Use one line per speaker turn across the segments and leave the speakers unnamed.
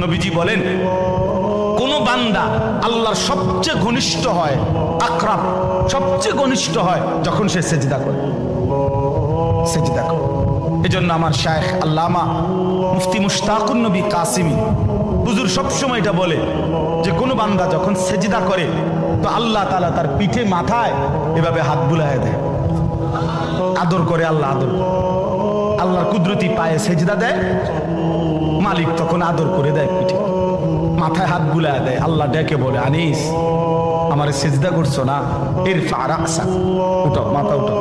নবীজি বলেন কোন বান্দা আল্লাহর সবচেয়ে ঘনিষ্ঠ হয়, আকরাব সবচেয়ে ঘনিষ্ঠ হয় যখন সে সেজদা করে। সেজদা করে। এজন্য আমার শায়েখ আল্লামা মুফতি মুশতাকুন নবী কাসিমি হুজুর সবসময় এটা বলে যে কোন বান্দা যখন সেজদা করে তো আল্লাহ তাআলা তার পিঠে মাথায় এভাবে হাত বুলায় দেয়, আদর করে। আল্লাহ আদর, আল্লাহর কুদরতি পায়ে সেজদা দেয়, মালিক তখন আদর করে দেয়, পিঠে মাথায় হাত বুলায় দেয়। আল্লাহ ডেকে বলে, আনিস আমারে সেজদা করছো না, এর ফারাসা, উঠো, মাথা উঠো,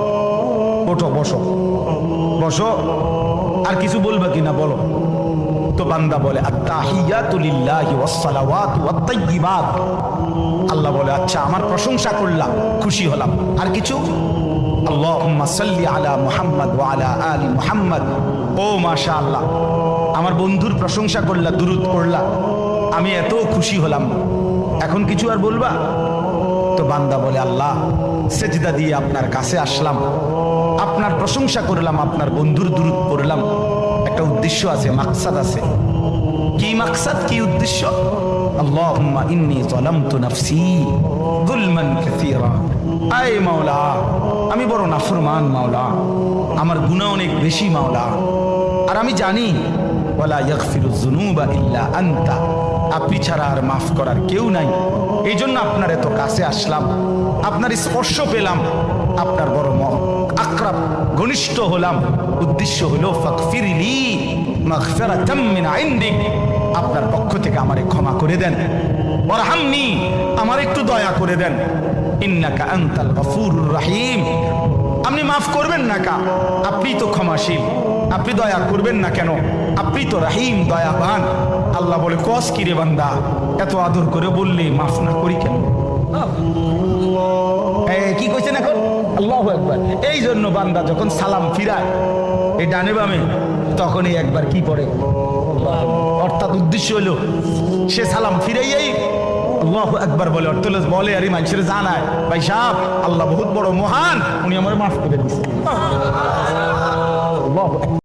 ওঠো, বসো বসো, আর কিছু বলবা কিনা বলো। তো বান্দা বলে আত্তাহিয়াতু লিল্লাহি ওয়াস সালাওয়াতু ওয়াত তাইয়্যিবাত। আল্লাহ বলে আচ্ছা আমার প্রশংসা করলাম, খুশি হলাম, আর কিছু? আল্লাহুম্মা সাল্লি আলা মুহাম্মাদ ওয়া আলা আলি মুহাম্মাদ। ও মাশাআল্লাহ, আমার বন্ধুর প্রশংসা করলা, দুরূদ পড়লা, আমি এত খুশি হলাম, এখন কিছু আর বলবা? তো বান্দা বলে আল্লাহ সেজদা দিয়ে আপনার কাছে আসলাম, আপনার প্রশংসা করলাম, আপনার বন্ধুর দুরূদ পড়লাম, একটা উদ্দেশ্য আছে, মাকসাদ আছে। কি মাকসাদ, কি উদ্দেশ্য? আল্লাহুম্মা ইন্নী যালামতু নাফসি যুলমান কাসীরা। আয় মাওলা, আমি বড় নাফরমান মাওলা, আমার গুনাহ অনেক বেশি মাওলা, আর আমি জানি ওয়ালা ইয়াগফিরুয যুনুবা ইল্লা আনতা, আপনি ছাড়া আর মাফ করার কেউ নাই। এই জন্য আপনার এত কাছে আসলাম, আপনার স্পর্শ পেলাম, আপনার বড় আকরাব ঘনিষ্ঠ হলাম। উদ্দেশ্য হলো ফাগফিরলি মাগফিরাতাম মিন ইনদিক, আপনার পক্ষ থেকে আমারে ক্ষমা করে দেন, ওয়ারহামনি, আমার একটু দয়া করে দেন, ইন্নাকা আনতাল গফুরুর রহিম, আপনি মাফ করবেন না কা, আপনি তো ক্ষমাশীল, আপনি দয়া করবেন না কেন, আপনি তো রহিম, দয়াবান। আল্লাহ বলে কস কি রে বান্দা, এত আদর করে বললে মাফ না করি কেন? কি কইছেন এখন? আল্লাহু আকবার। এই জন্য বান্দা যখন সালাম ফিরায় এই ডানে বামে, তখনই একবার কি পড়ে, অর্থাৎ উদ্দেশ্য হলো সে সালাম ফিরাইয়াই আল্লাহু আকবার বলে, অর্থ বলে আর মানুষের জানায় ভাই সাহেব আল্লাহ বহুত বড় মহান, উনি আমার মাফ করে দিচ্ছেন।